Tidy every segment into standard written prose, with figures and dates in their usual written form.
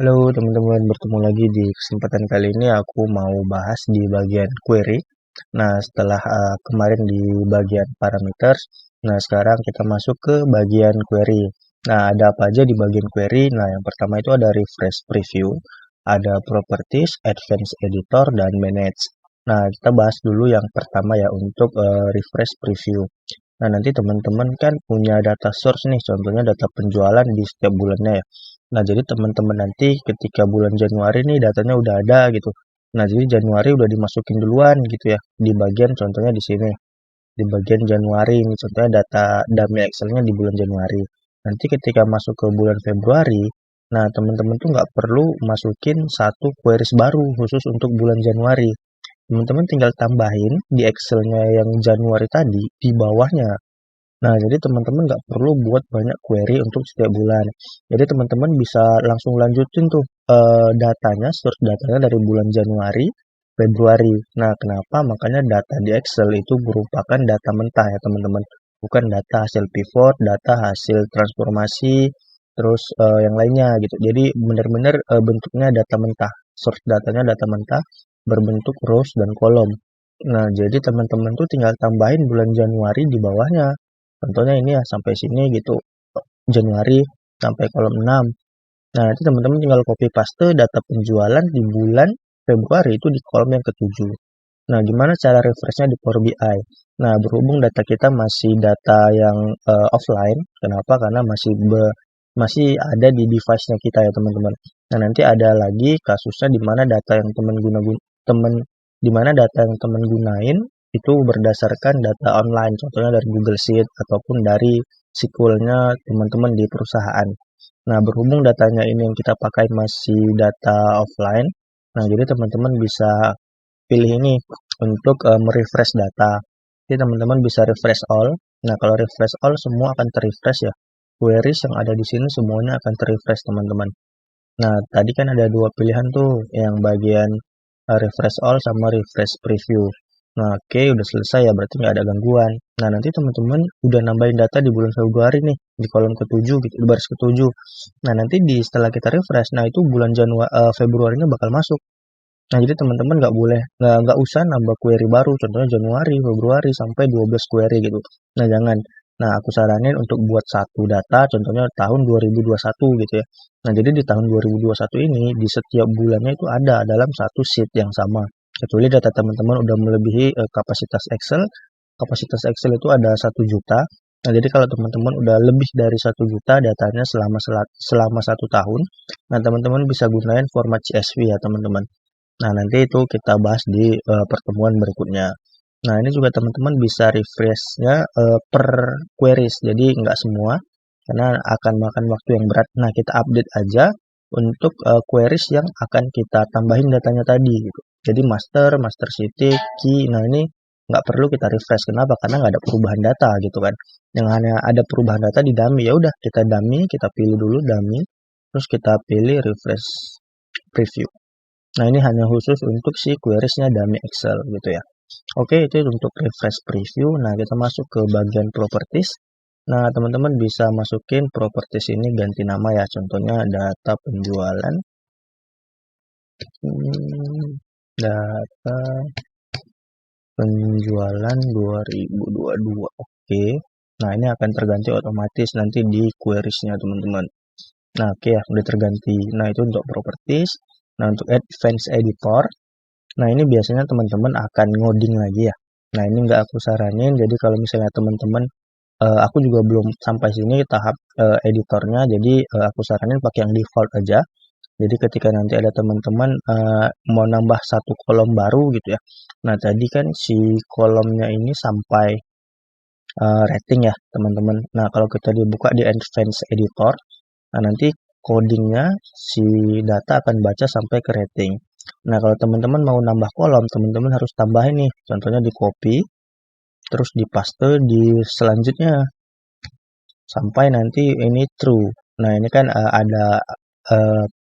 Halo teman-teman, bertemu lagi di kesempatan kali ini aku mau bahas di bagian query. Nah, setelah kemarin di bagian parameters, nah sekarang kita masuk ke bagian query. Nah, ada apa aja di bagian query? Nah, yang pertama itu ada refresh preview, ada properties, advanced editor, dan manage. Nah, kita bahas dulu yang pertama ya untuk refresh preview. Nah, nanti teman-teman kan punya data source nih, contohnya data penjualan di setiap bulannya ya. Nah, jadi teman-teman nanti ketika bulan Januari nih datanya udah ada gitu. Nah, jadi Januari udah dimasukin duluan gitu ya. Di bagian contohnya di sini. Di bagian Januari ini contohnya data dummy Excel-nya di bulan Januari. Nanti ketika masuk ke bulan Februari, nah teman-teman tuh nggak perlu masukin satu queries baru khusus untuk bulan Januari. Teman-teman tinggal tambahin di Excel-nya yang Januari tadi di bawahnya. Nah, jadi teman-teman nggak perlu buat banyak query untuk setiap bulan. Jadi teman-teman bisa langsung lanjutin tuh datanya, source datanya dari bulan Januari, Februari. Nah, kenapa? Makanya data di Excel itu merupakan data mentah ya teman-teman. Bukan data hasil pivot, data hasil transformasi, terus yang lainnya gitu. Jadi benar-benar bentuknya data mentah. Source datanya data mentah berbentuk rows dan kolom. Nah, jadi teman-teman tuh tinggal tambahin bulan Januari di bawahnya. Contohnya ini ya sampai sini gitu. Januari sampai kolom 6. Nah, nanti teman-teman tinggal copy paste data penjualan di bulan Februari itu di kolom yang ketujuh. Nah, gimana cara refreshnya di Power BI? Nah, berhubung data kita masih data yang offline, kenapa? Karena masih ada di device-nya kita ya teman-teman. Nah, nanti ada lagi kasusnya di mana data yang teman di mana data yang teman gunain itu berdasarkan data online, contohnya dari Google Sheet ataupun dari SQL-nya teman-teman di perusahaan. Nah, berhubung datanya ini yang kita pakai masih data offline, nah jadi teman-teman bisa pilih ini untuk merefresh data. Jadi teman-teman bisa refresh all. Nah, kalau refresh all semua akan terrefresh ya. Queries yang ada di sini semuanya akan terrefresh teman-teman. Nah, tadi kan ada dua pilihan tuh, yang bagian refresh all sama refresh preview. Nah, oke, udah selesai ya, berarti nggak ada gangguan. Nah, nanti teman-teman udah nambahin data di bulan Februari nih, di kolom ketujuh gitu, di baris ketujuh. Nah, nanti setelah kita refresh, nah itu bulan Februarinya bakal masuk. Nah, jadi teman-teman nggak usah nambah query baru, contohnya Januari, Februari sampai 12 query gitu. Nah, jangan. Nah, aku saranin untuk buat satu data, contohnya tahun 2021 gitu ya. Nah, jadi di tahun 2021 ini di setiap bulannya itu ada dalam satu sheet yang sama. Kecuali data teman-teman udah melebihi kapasitas Excel. Kapasitas Excel itu ada 1 juta. Nah, jadi kalau teman-teman udah lebih dari 1 juta datanya selama 1 tahun, nah teman-teman bisa gunain format CSV ya teman-teman. Nah, nanti itu kita bahas di pertemuan berikutnya. Nah, ini juga teman-teman bisa refresh-nya per queries. Jadi nggak semua karena akan makan waktu yang berat. Nah, kita update aja untuk queries yang akan kita tambahin datanya tadi gitu. Jadi master, master city, key. Nah, ini nggak perlu kita refresh. Kenapa? Karena nggak ada perubahan data gitu kan. Yang hanya ada perubahan data di dummy. Ya udah, kita dummy, kita pilih dulu dummy, terus kita pilih refresh preview. Nah, ini hanya khusus untuk si queriesnya dummy Excel gitu ya. Oke, itu untuk refresh preview. Nah, kita masuk ke bagian properties. Nah, teman-teman bisa masukin properties ini ganti nama ya. Contohnya data penjualan. Data penjualan 2022. Oke. Nah, ini akan terganti otomatis nanti di queriesnya teman-teman. Nah, oke ya, udah terganti. Nah, itu untuk properties. Nah, untuk advanced editor. Nah, ini biasanya teman-teman akan ngoding lagi ya. Nah, ini nggak aku saranin. Jadi kalau misalnya teman-teman, aku juga belum sampai sini tahap editornya. Jadi aku saranin pakai yang default aja. Jadi ketika nanti ada teman-teman mau nambah satu kolom baru gitu ya. Nah, tadi kan si kolomnya ini sampai rating ya teman-teman. Nah, kalau kita dibuka di advanced editor, nah nanti codingnya si data akan baca sampai ke rating. Nah, kalau teman-teman mau nambah kolom, teman-teman harus tambahin nih. Contohnya di copy, terus di paste di selanjutnya sampai nanti ini true. Nah, ini kan ada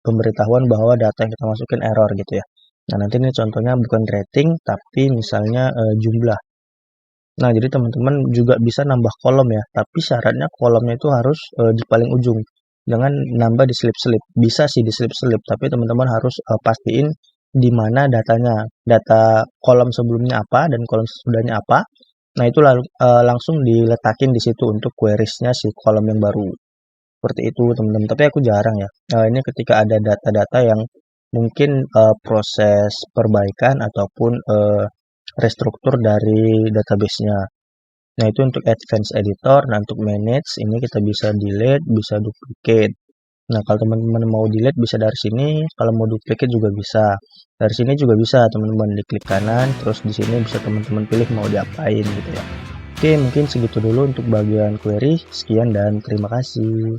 pemberitahuan bahwa data yang kita masukin error gitu ya. Nah, nanti ini contohnya bukan rating, tapi misalnya jumlah. Nah, jadi teman-teman juga bisa nambah kolom ya, tapi syaratnya kolomnya itu harus di paling ujung. jangan nambah di slip-slip. Bisa sih di slip-slip, tapi teman-teman harus pastiin di mana datanya, data kolom sebelumnya apa dan kolom sesudahnya apa. Nah, itu lalu langsung diletakin di situ untuk queries-nya si kolom yang baru. Seperti itu, teman-teman. Tapi aku jarang ya. Ini ketika ada data-data yang mungkin proses perbaikan ataupun restruktur dari database-nya. Nah, itu untuk advanced editor. Nah, untuk manage ini kita bisa delete, bisa duplicate. Nah, kalau teman-teman mau delete bisa dari sini, kalau mau duplicate juga bisa. Dari sini juga bisa, teman-teman diklik kanan, terus di sini bisa teman-teman pilih mau diapain gitu ya. Oke, mungkin segitu dulu untuk bagian query. Sekian dan terima kasih.